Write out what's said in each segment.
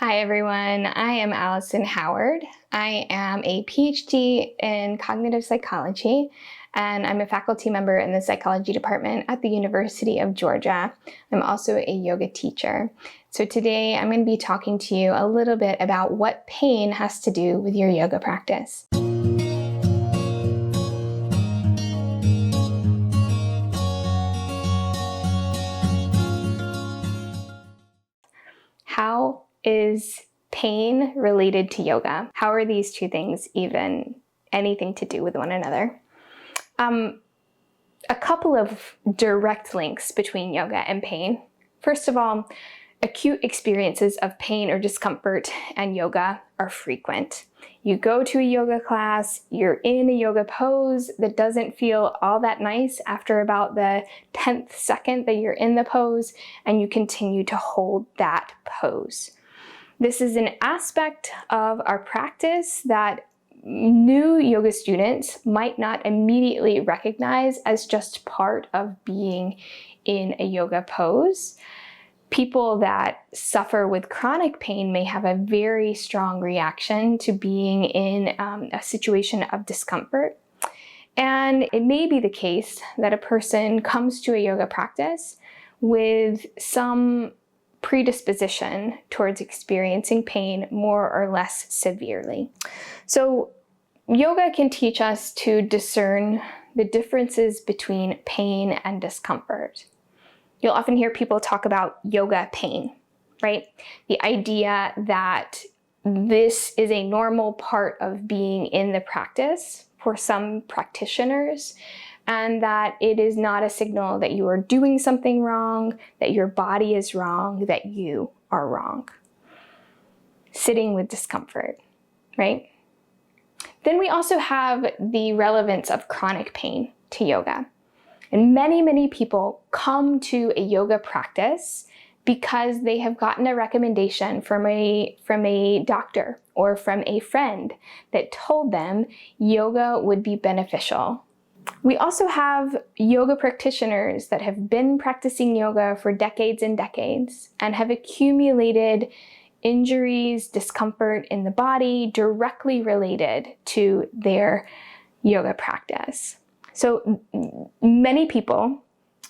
Hi everyone, I am Allison Howard. I am a PhD in cognitive psychology and I'm a faculty member in the psychology department at the University of Georgia. I'm also a yoga teacher. So today I'm going to be talking to you a little bit about what pain has to do with your yoga practice. How is pain related to yoga? How are these two things even anything to do with one another? A couple of direct links between yoga and pain. First of all, acute experiences of pain or discomfort and yoga are frequent. You go to a yoga class, you're in a yoga pose that doesn't feel all that nice after about the 10th second that you're in the pose, and you continue to hold that pose. This is an aspect of our practice that new yoga students might not immediately recognize as just part of being in a yoga pose. People that suffer with chronic pain may have a very strong reaction to being in a situation of discomfort. And it may be the case that a person comes to a yoga practice with some predisposition towards experiencing pain more or less severely. So yoga can teach us to discern the differences between pain and discomfort. You'll often hear people talk about yoga pain, right? The idea that this is a normal part of being in the practice for some practitioners, and that it is not a signal that you are doing something wrong, that your body is wrong, that you are wrong. Sitting with discomfort, right? Then we also have the relevance of chronic pain to yoga. And many people come to a yoga practice because they have gotten a recommendation from a doctor or from a friend that told them yoga would be beneficial. We also have yoga practitioners that have been practicing yoga for decades and decades and have accumulated injuries, discomfort in the body directly related to their yoga practice. So many people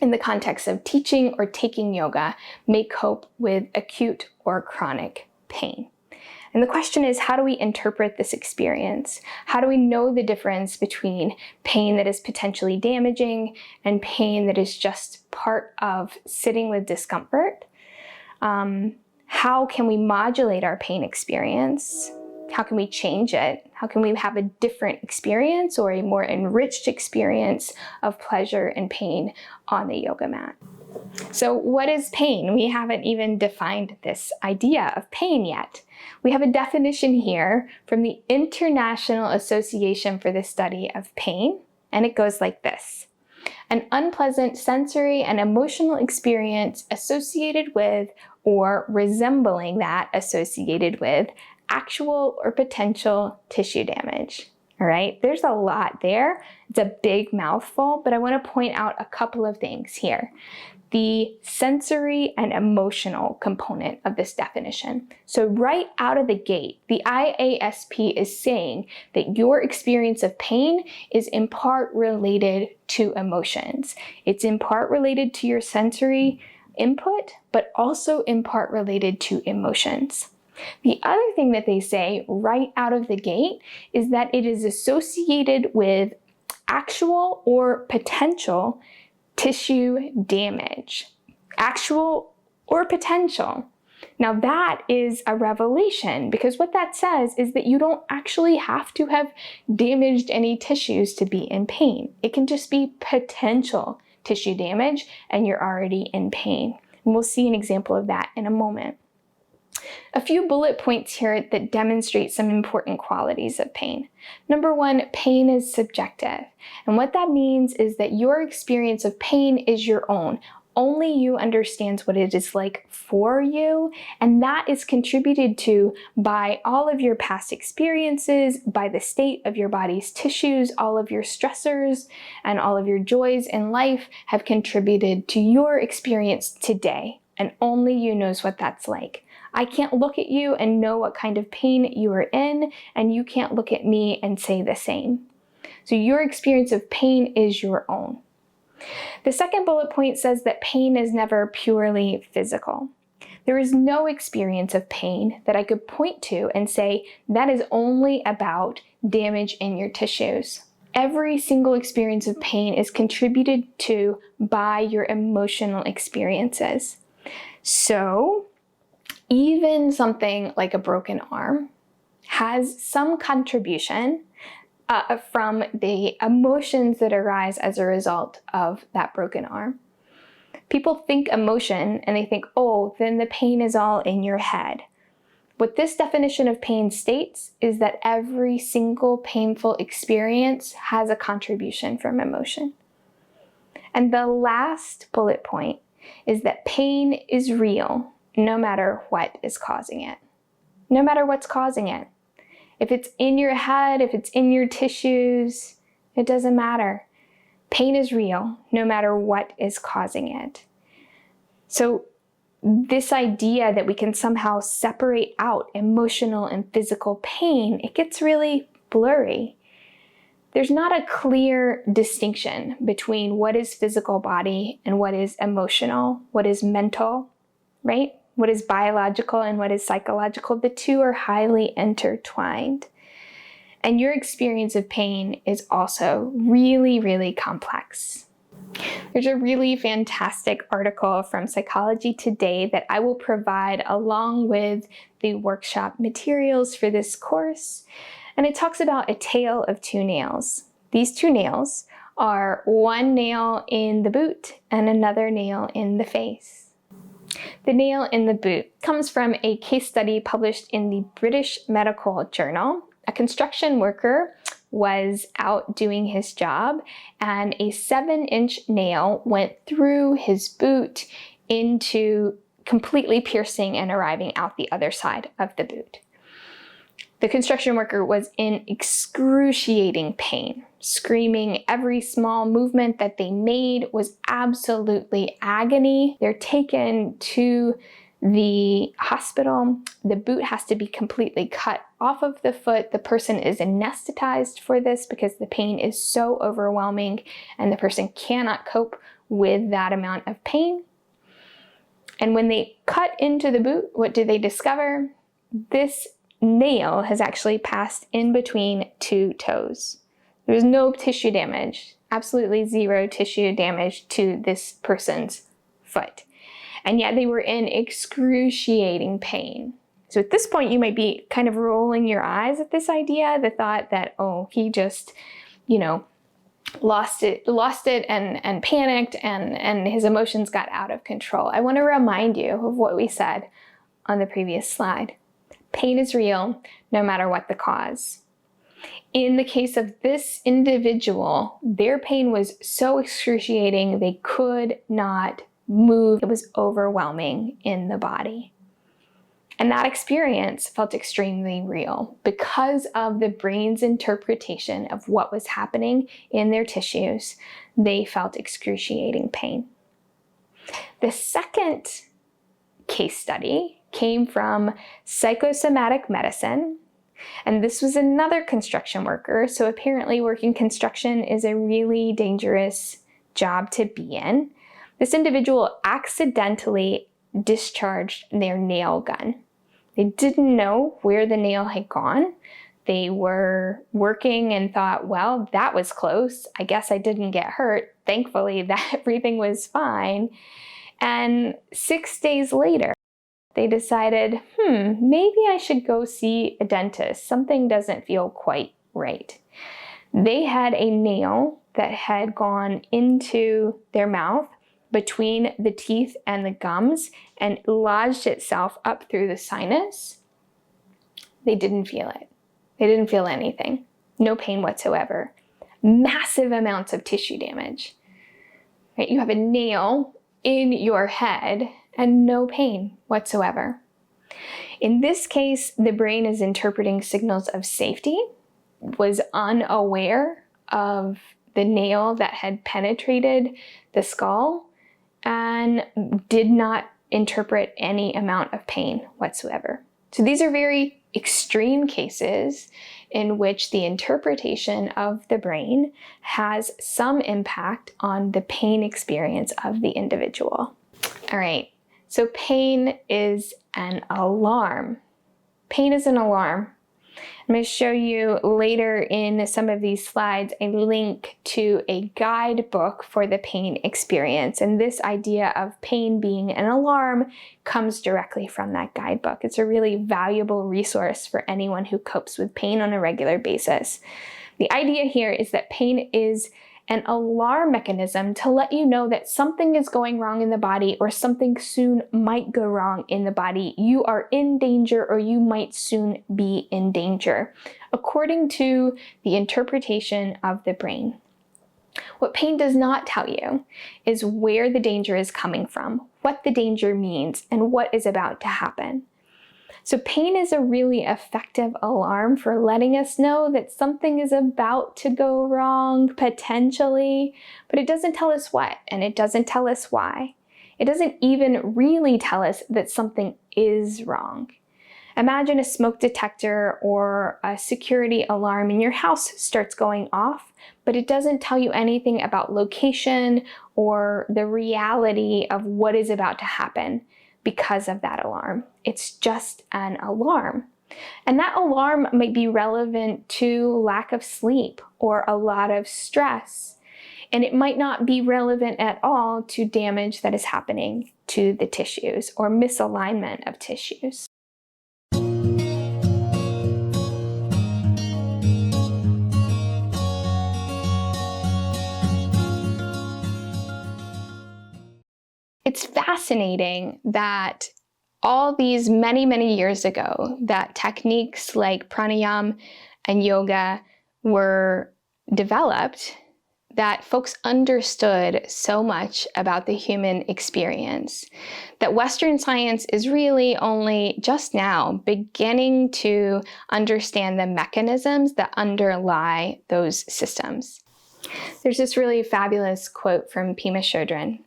in the context of teaching or taking yoga may cope with acute or chronic pain. And the question is, how do we interpret this experience? How do we know the difference between pain that is potentially damaging and pain that is just part of sitting with discomfort? How can we modulate our pain experience? How can we change it? How can we have a different experience or a more enriched experience of pleasure and pain on the yoga mat? So what is pain? We haven't even defined this idea of pain yet. We have a definition here from the International Association for the Study of Pain, and it goes like this: an unpleasant sensory and emotional experience associated with or resembling that associated with actual or potential tissue damage. All right, there's a lot there. It's a big mouthful, but I want to point out a couple of things here. The sensory and emotional component of this definition. So right out of the gate, the IASP is saying that your experience of pain is in part related to emotions. It's in part related to your sensory input, but also in part related to emotions. The other thing that they say right out of the gate is that it is associated with actual or potential tissue damage. Actual or potential. Now that is a revelation, because what that says is that you don't actually have to have damaged any tissues to be in pain. It can just be potential tissue damage and you're already in pain. And we'll see an example of that in a moment. A few bullet points here that demonstrate some important qualities of pain. Number one, pain is subjective. And what that means is that your experience of pain is your own. Only you understands what it is like for you, and that is contributed to by all of your past experiences, by the state of your body's tissues, all of your stressors, and all of your joys in life have contributed to your experience today, and only you knows what that's like. I can't look at you and know what kind of pain you are in, and you can't look at me and say the same. So your experience of pain is your own. The second bullet point says that pain is never purely physical. There is no experience of pain that I could point to and say that is only about damage in your tissues. Every single experience of pain is contributed to by your emotional experiences. So even something like a broken arm has some contribution from the emotions that arise as a result of that broken arm. People think emotion and they think, oh, then the pain is all in your head. What this definition of pain states is that every single painful experience has a contribution from emotion. And the last bullet point is that pain is real no matter what is causing it. No matter what's causing it. If it's in your head, if it's in your tissues, it doesn't matter. Pain is real no matter what is causing it. So this idea that we can somehow separate out emotional and physical pain, it gets really blurry. There's not a clear distinction between what is physical body and what is emotional, what is mental, right? What is biological and what is psychological. The two are highly intertwined. And your experience of pain is also really, really complex. There's a really fantastic article from Psychology Today that I will provide along with the workshop materials for this course. And it talks about a tale of two nails. These two nails are one nail in the boot and another nail in the face. The nail in the boot comes from a case study published in the British Medical Journal. A construction worker was out doing his job and a 7-inch nail went through his boot into completely piercing and arriving out the other side of the boot. The construction worker was in excruciating pain, screaming. Every small movement that they made was absolutely agony. They're taken to the hospital. The boot has to be completely cut off of the foot. The person is anesthetized for this because the pain is so overwhelming and the person cannot cope with that amount of pain. And when they cut into the boot, what do they discover? This nail has actually passed in between two toes. There was no tissue damage, absolutely zero tissue damage to this person's foot. And yet they were in excruciating pain. So at this point, you might be kind of rolling your eyes at this idea, the thought that, oh, he just, lost it and panicked and his emotions got out of control. I want to remind you of what we said on the previous slide. Pain is real no matter what the cause. In the case of this individual, their pain was so excruciating they could not move. It was overwhelming in the body. And that experience felt extremely real because of the brain's interpretation of what was happening in their tissues. They felt excruciating pain. The second case study came from psychosomatic medicine. And this was another construction worker. So apparently working construction is a really dangerous job to be in. This individual accidentally discharged their nail gun. They didn't know where the nail had gone. They were working and thought, well, that was close. I guess I didn't get hurt. Thankfully, that everything was fine. And 6 days later, they decided, maybe I should go see a dentist. Something doesn't feel quite right. They had a nail that had gone into their mouth between the teeth and the gums and lodged itself up through the sinus. They didn't feel it. They didn't feel anything. No pain whatsoever. Massive amounts of tissue damage. Right? You have a nail in your head and no pain whatsoever. In this case, the brain is interpreting signals of safety, was unaware of the nail that had penetrated the skull, and did not interpret any amount of pain whatsoever. So these are very extreme cases in which the interpretation of the brain has some impact on the pain experience of the individual. All right, so pain is an alarm. Pain is an alarm. I'm going to show you later in some of these slides a link to a guidebook for the pain experience. And this idea of pain being an alarm comes directly from that guidebook. It's a really valuable resource for anyone who copes with pain on a regular basis. The idea here is that pain is an alarm mechanism to let you know that something is going wrong in the body or something soon might go wrong in the body. You are in danger or you might soon be in danger, according to the interpretation of the brain. What pain does not tell you is where the danger is coming from, what the danger means, and what is about to happen. So pain is a really effective alarm for letting us know that something is about to go wrong, potentially, but it doesn't tell us what, and it doesn't tell us why. It doesn't even really tell us that something is wrong. Imagine a smoke detector or a security alarm in your house starts going off, but it doesn't tell you anything about location or the reality of what is about to happen because of that alarm. It's just an alarm. And that alarm might be relevant to lack of sleep or a lot of stress. And it might not be relevant at all to damage that is happening to the tissues or misalignment of tissues. It's fascinating that all these many years ago, that techniques like pranayama and yoga were developed, that folks understood so much about the human experience, that Western science is really only just now beginning to understand the mechanisms that underlie those systems. There's this really fabulous quote from Pema Chodron.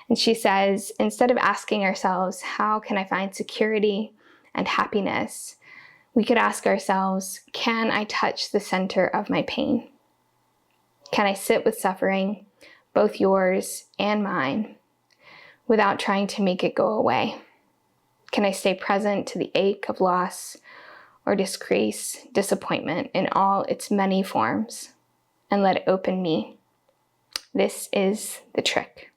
And she says, instead of asking ourselves, how can I find security and happiness? We could ask ourselves, can I touch the center of my pain? Can I sit with suffering, both yours and mine, without trying to make it go away? Can I stay present to the ache of loss or disgrace, disappointment in all its many forms, and let it open me? This is the trick.